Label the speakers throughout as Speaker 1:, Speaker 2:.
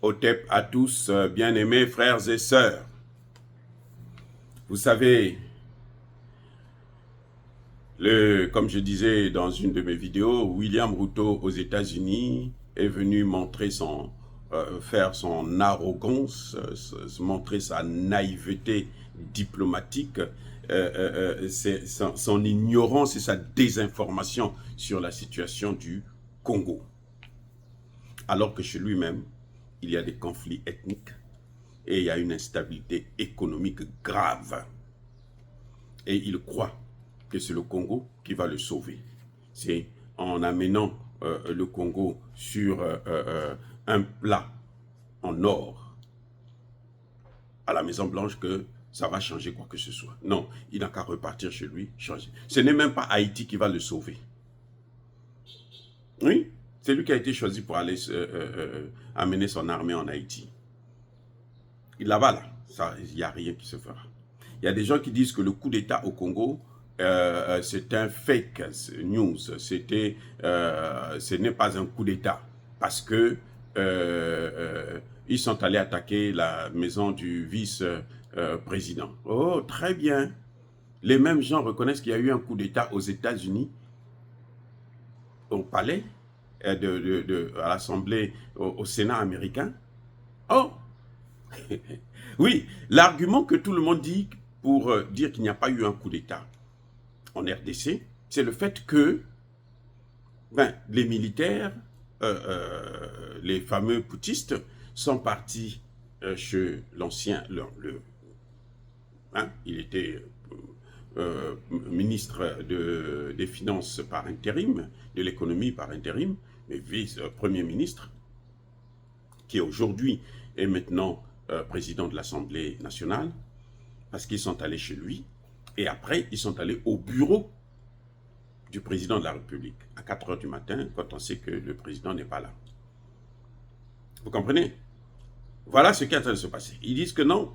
Speaker 1: Otep à tous, bien-aimés frères et sœurs. Vous savez, comme je disais dans une de mes vidéos, William Ruto aux États-Unis est venu faire son arrogance, montrer sa naïveté diplomatique, son ignorance et sa désinformation sur la situation du Congo. Alors que chez lui-même, il y a des conflits ethniques et il y a une instabilité économique grave. Et il croit que c'est le Congo qui va le sauver. C'est en amenant le Congo sur un plat en or à la Maison Blanche que ça va changer quoi que ce soit. Non, il n'a qu'à repartir chez lui, changer. Ce n'est même pas Haïti qui va le sauver. Oui, c'est lui qui a été choisi pour aller amener son armée en Haïti. Là-bas, là, il n'y a rien qui se fera. Il y a des gens qui disent que le coup d'État au Congo, c'est un fake news. Ce n'est pas un coup d'État. Parce que ils sont allés attaquer la maison du vice-président. Oh, très bien. Les mêmes gens reconnaissent qu'il y a eu un coup d'État aux États-Unis, au palais, à l'Assemblée, au Sénat américain. Oh, oui, l'argument que tout le monde dit pour dire qu'il n'y a pas eu un coup d'État en RDC, c'est le fait que les militaires, les fameux putschistes, sont partis chez l'ancien, il était ministre des Finances par intérim, de l'économie par intérim, mais vice-premier ministre, qui aujourd'hui est maintenant président de l'Assemblée nationale, parce qu'ils sont allés chez lui, et après, ils sont allés au bureau du président de la République, à 4 h du matin, quand on sait que le président n'est pas là. Vous comprenez? Voilà ce qui est en train de se passer. Ils disent que non,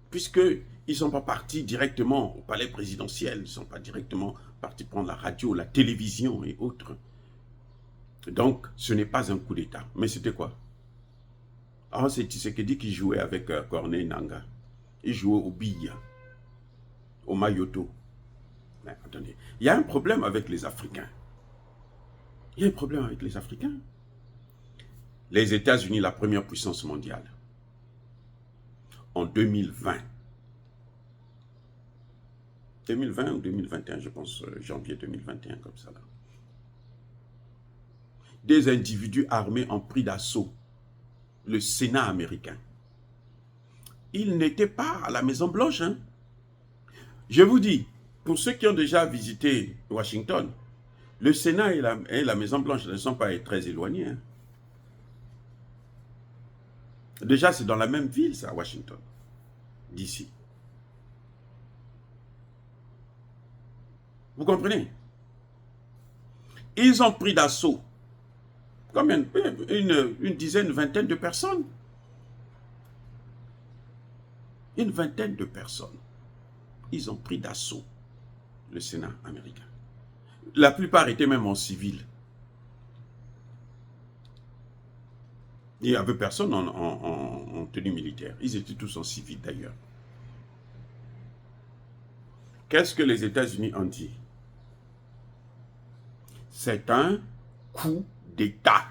Speaker 1: puisqu'ils ne sont pas partis directement au palais présidentiel, ils ne sont pas directement partis prendre la radio, la télévision et autres. Donc, ce n'est pas un coup d'État. Mais c'était quoi? Ah, c'est Tshisekedi qui jouait avec Corneille Nangaa. Il jouait au billes, au mayoto. Mais attendez, il y a un problème avec les Africains. Il y a un problème avec les Africains. Les États-Unis, la première puissance mondiale, en 2020. 2020 ou 2021, je pense, janvier 2021, comme ça. Là. Des individus armés ont pris d'assaut le Sénat américain. Ils n'étaient pas à la Maison-Blanche. Hein. Je vous dis, pour ceux qui ont déjà visité Washington, le Sénat et la Maison-Blanche ne sont pas très éloignés. Hein. Déjà, c'est dans la même ville, ça, Washington, d'ici. Vous comprenez? Ils ont pris d'assaut combien? Une dizaine, une vingtaine de personnes. Une vingtaine de personnes. Ils ont pris d'assaut le Sénat américain. La plupart étaient même en civil. Il n'y avait personne en tenue militaire. Ils étaient tous en civil d'ailleurs. Qu'est-ce que les États-Unis ont dit? C'est un coup d'État.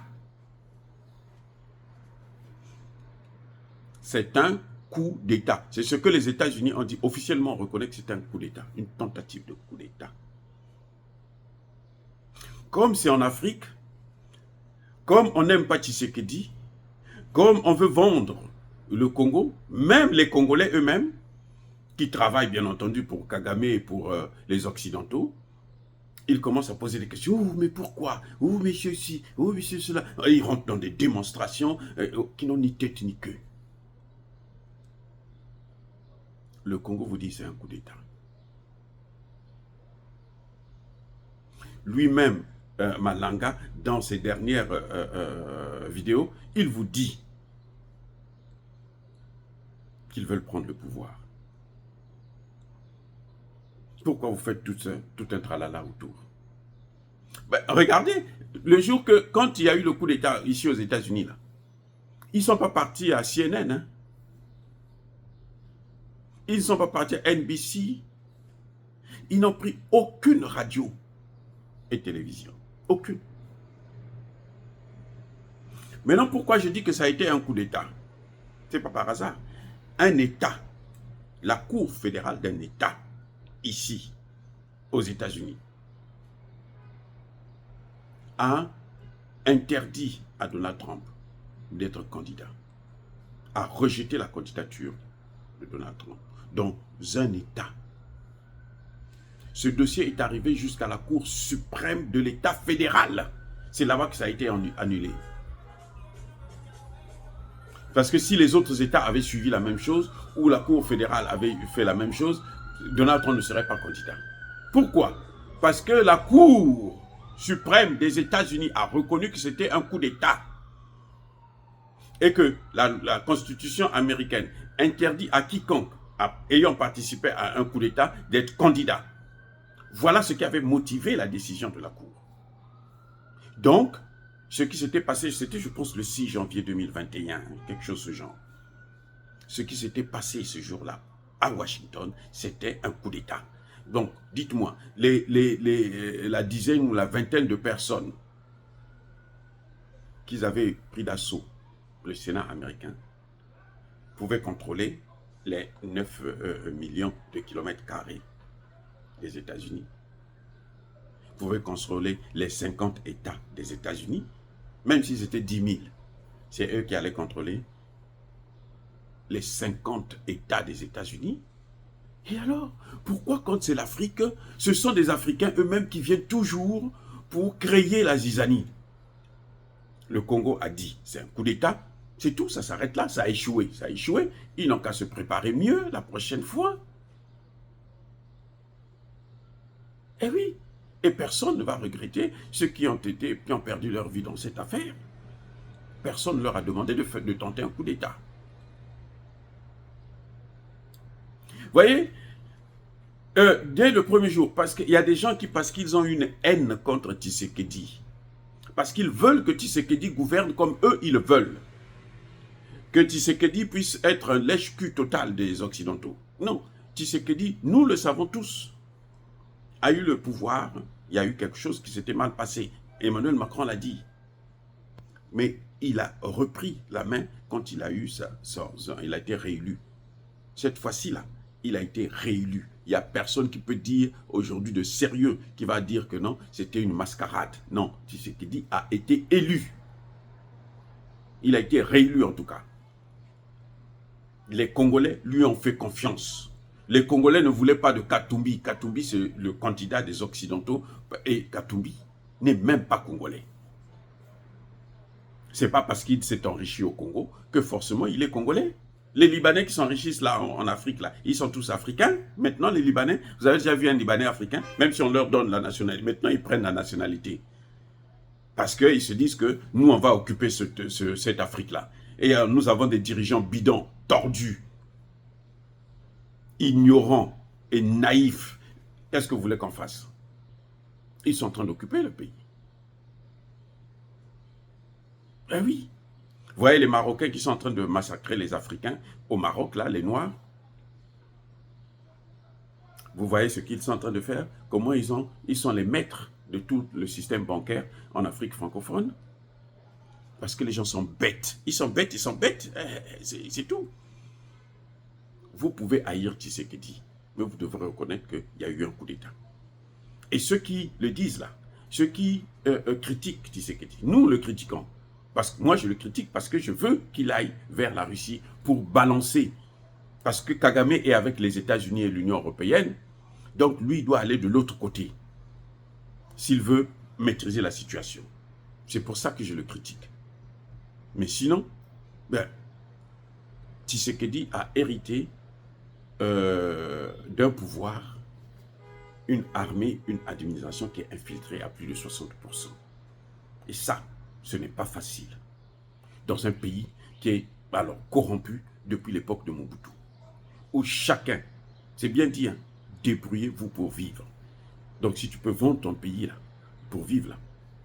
Speaker 1: C'est un coup d'État. C'est ce que les États-Unis ont dit. Officiellement, on reconnaît que c'est un coup d'État. Une tentative de coup d'État. Comme c'est en Afrique, comme on n'aime pas Tshisekedi, comme on veut vendre le Congo, même les Congolais eux-mêmes, qui travaillent bien entendu pour Kagame et pour les Occidentaux, ils commencent à poser des questions. Oh, mais pourquoi? Oh, mais ceci, oh, mais cela. Et ils rentrent dans des démonstrations qui n'ont ni tête ni queue. Le Congo vous dit c'est un coup d'État. Lui-même, Malanga, dans ses dernières vidéos, il vous dit qu'ils veulent prendre le pouvoir. Pourquoi vous faites tout un tralala autour? Regardez, le jour quand il y a eu le coup d'État ici aux États-Unis, là, Ils ne sont pas partis à CNN, hein. Ils ne sont pas partis à NBC. Ils n'ont pris aucune radio et télévision. Aucune. Maintenant, pourquoi je dis que ça a été un coup d'État? Ce n'est pas par hasard. Un État, la Cour fédérale d'un État, ici, aux États-Unis, a interdit à Donald Trump d'être candidat, a rejeté la candidature de Donald Trump dans un État. Ce dossier est arrivé jusqu'à la Cour suprême de l'État fédéral. C'est là-bas que ça a été annulé. Parce que si les autres États avaient suivi la même chose, ou la Cour fédérale avait fait la même chose, Donald Trump ne serait pas candidat. Pourquoi? Parce que la Cour suprême des États-Unis a reconnu que c'était un coup d'État. Et que la Constitution américaine interdit à quiconque ayant participé à un coup d'État d'être candidat. Voilà ce qui avait motivé la décision de la Cour. Donc, ce qui s'était passé, c'était, je pense, le 6 janvier 2021, quelque chose de ce genre. Ce qui s'était passé ce jour-là à Washington, c'était un coup d'État. Donc, dites-moi, la dizaine ou la vingtaine de personnes qu'ils avaient pris d'assaut le Sénat américain pouvaient contrôler les 9 millions de kilomètres carrés des États-Unis, pouvaient contrôler les 50 États des États-Unis, même si c'était 10 000, c'est eux qui allaient contrôler les 50 États des États-Unis. Et alors, pourquoi quand c'est l'Afrique, ce sont des Africains eux-mêmes qui viennent toujours pour créer la zizanie? Le Congo a dit, c'est un coup d'État, c'est tout, ça s'arrête là, ça a échoué, ils n'ont qu'à se préparer mieux la prochaine fois. Eh oui, et personne ne va regretter ceux qui ont perdu leur vie dans cette affaire. Personne ne leur a demandé de tenter un coup d'État. Vous voyez, dès le premier jour, parce qu'il y a des gens qui, parce qu'ils ont une haine contre Tshisekedi, parce qu'ils veulent que Tshisekedi gouverne comme eux, ils le veulent, que Tshisekedi puisse être un lèche-cul total des Occidentaux. Non, Tshisekedi, nous le savons tous, a eu le pouvoir, il y a eu quelque chose qui s'était mal passé. Emmanuel Macron l'a dit. Mais il a repris la main quand il a eu il a été réélu. Cette fois-ci là, il a été réélu. Il n'y a personne qui peut dire aujourd'hui de sérieux, qui va dire que non, c'était une mascarade. Non, Tshisekedi a été élu. Il a été réélu en tout cas. Les Congolais lui ont fait confiance. Les Congolais ne voulaient pas de Katumbi. Katumbi, c'est le candidat des Occidentaux. Et Katumbi n'est même pas congolais. Ce n'est pas parce qu'il s'est enrichi au Congo que forcément il est congolais. Les Libanais qui s'enrichissent là en Afrique, là, ils sont tous africains. Maintenant, les Libanais, vous avez déjà vu un Libanais africain, même si on leur donne la nationalité, maintenant ils prennent la nationalité. Parce qu'ils se disent que nous, on va occuper cette Afrique-là. Et nous avons des dirigeants bidons, tordus, ignorants et naïfs. Qu'est-ce que vous voulez qu'on fasse? Ils sont en train d'occuper le pays. Eh oui. Vous voyez les Marocains qui sont en train de massacrer les Africains au Maroc, là, les Noirs. Vous voyez ce qu'ils sont en train de faire? Comment ils sont les maîtres de tout le système bancaire en Afrique francophone? Parce que les gens sont bêtes. Ils sont bêtes, c'est tout. Vous pouvez haïr Tshisekedi, mais vous devrez reconnaître qu'il y a eu un coup d'État. Et ceux qui le disent là, ceux qui critiquent Tshisekedi, nous le critiquons. Parce que moi je le critique parce que je veux qu'il aille vers la Russie pour balancer. Parce que Kagame est avec les États-Unis et l'Union européenne, donc lui il doit aller de l'autre côté. S'il veut maîtriser la situation. C'est pour ça que je le critique. Mais sinon, Tshisekedi a hérité d'un pouvoir, une armée, une administration qui est infiltrée à plus de 60%. Et ça, ce n'est pas facile. Dans un pays qui est alors corrompu depuis l'époque de Mobutu. Où chacun, c'est bien dit, hein, débrouillez-vous pour vivre. Donc si tu peux vendre ton pays là, pour vivre là,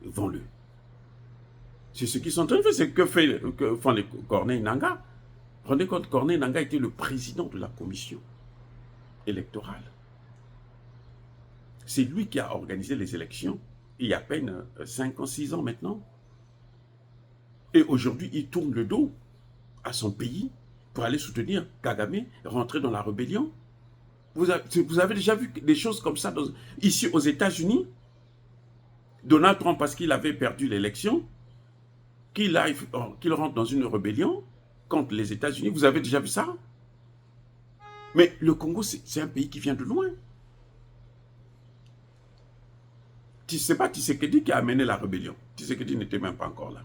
Speaker 1: vends-le. C'est ce qu'ils sont en train de faire, c'est que font les Corneille Nangaa. Rendez compte, Corneille Nangaa était le président de la commission électorale. C'est lui qui a organisé les élections, il y a à peine 5 ans, 6 ans maintenant. Et aujourd'hui, il tourne le dos à son pays pour aller soutenir Kagame, rentrer dans la rébellion. Vous avez déjà vu des choses comme ça ici aux États-Unis? Donald Trump, parce qu'il avait perdu l'élection, qu'il rentre dans une rébellion contre les États-Unis. Vous avez déjà vu ça? Mais le Congo, c'est un pays qui vient de loin. Ce n'est pas Tshisekedi qui a amené la rébellion. Tshisekedi n'était même pas encore là.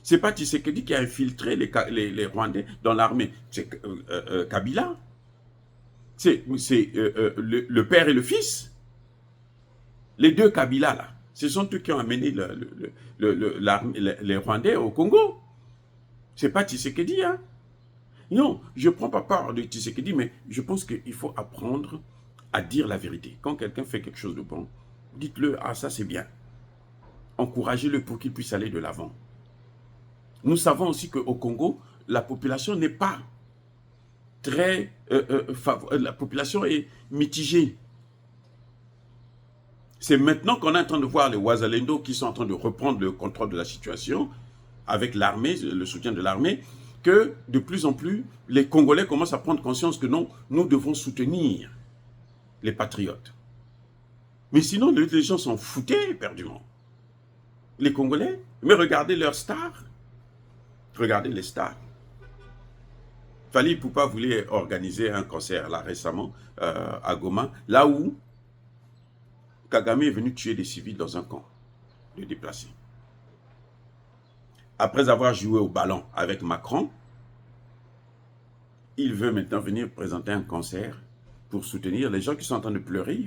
Speaker 1: Ce n'est pas Tshisekedi qui a infiltré les Rwandais dans l'armée. C'est Kabila. C'est le père et le fils. Les deux Kabila, là. Ce sont eux qui ont amené les Rwandais au Congo. Ce n'est pas Tshisekedi, hein. Non, je ne prends pas part de Tshisekedi, mais je pense qu'il faut apprendre à dire la vérité. Quand quelqu'un fait quelque chose de bon, dites-le, ah ça c'est bien. Encouragez-le pour qu'il puisse aller de l'avant. Nous savons aussi qu'au Congo, la population n'est pas très... la population est mitigée. C'est maintenant qu'on est en train de voir les Wazalendo qui sont en train de reprendre le contrôle de la situation avec l'armée, le soutien de l'armée, que de plus en plus, les Congolais commencent à prendre conscience que non, nous devons soutenir les patriotes. Mais sinon, les gens s'en foutaient éperdument. Les Congolais, mais regardez leurs stars. Regardez les stars. Fally Ipupa voulait organiser un concert là récemment à Goma, là où Kagame est venu tuer des civils dans un camp de déplacés. Après avoir joué au ballon avec Macron, il veut maintenant venir présenter un concert pour soutenir les gens qui sont en train de pleurer.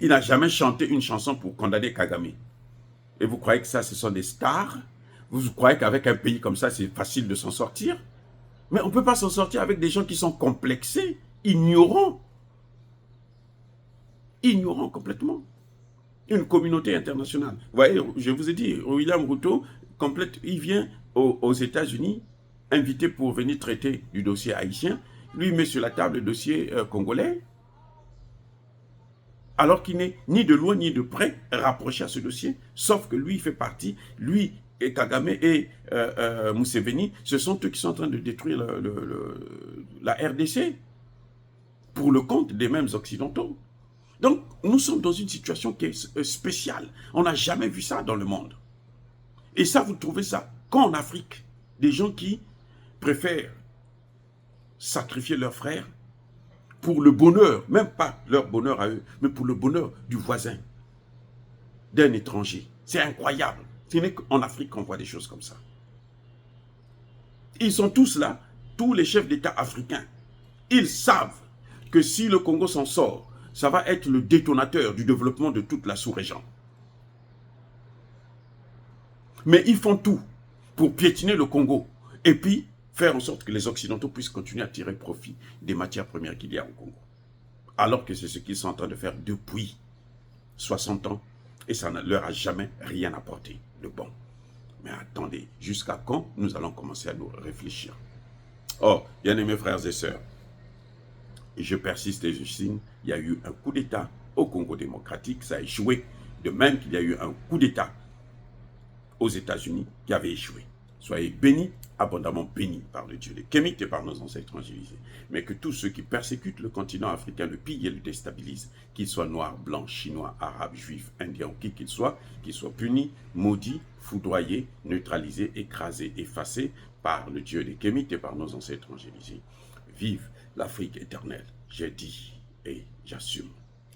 Speaker 1: Il n'a jamais chanté une chanson pour condamner Kagame. Et vous croyez que ça, ce sont des stars? Vous croyez qu'avec un pays comme ça, c'est facile de s'en sortir? Mais on ne peut pas s'en sortir avec des gens qui sont complexés, ignorants. Ignorants complètement. Une communauté internationale. Vous voyez, je vous ai dit, William Ruto, il vient aux États-Unis, invité pour venir traiter du dossier haïtien. Lui, il met sur la table le dossier congolais, alors qu'il n'est ni de loin ni de près rapproché à ce dossier, sauf que lui, il fait partie, lui et Kagame et Museveni, ce sont eux qui sont en train de détruire la RDC pour le compte des mêmes Occidentaux. Donc, nous sommes dans une situation qui est spéciale. On n'a jamais vu ça dans le monde. Et ça, vous trouvez ça qu'en Afrique, des gens qui préfèrent sacrifier leurs frères pour le bonheur, même pas leur bonheur à eux, mais pour le bonheur du voisin, d'un étranger. C'est incroyable. Ce n'est qu'en Afrique qu'on voit des choses comme ça. Ils sont tous là, tous les chefs d'État africains. Ils savent que si le Congo s'en sort, ça va être le détonateur du développement de toute la sous-région. Mais ils font tout pour piétiner le Congo et puis faire en sorte que les Occidentaux puissent continuer à tirer profit des matières premières qu'il y a au Congo. Alors que c'est ce qu'ils sont en train de faire depuis 60 ans et ça ne leur a jamais rien apporté de bon. Mais attendez, jusqu'à quand nous allons commencer à nous réfléchir? Oh, bien-aimés frères et sœurs, et je persiste et je signe, il y a eu un coup d'État au Congo démocratique, ça a échoué, de même qu'il y a eu un coup d'État aux États-Unis qui avait échoué. Soyez bénis, abondamment bénis par le Dieu des Kémites et par nos ancêtres évangélisés. Mais que tous ceux qui persécutent le continent africain, le pillent et le déstabilisent, qu'ils soient noirs, blancs, chinois, arabes, juifs, indiens ou qui qu'ils soient punis, maudits, foudroyés, neutralisés, écrasés, effacés par le Dieu des Kémites et par nos ancêtres évangélisés. Vive l'Afrique éternelle, j'ai dit et j'assume.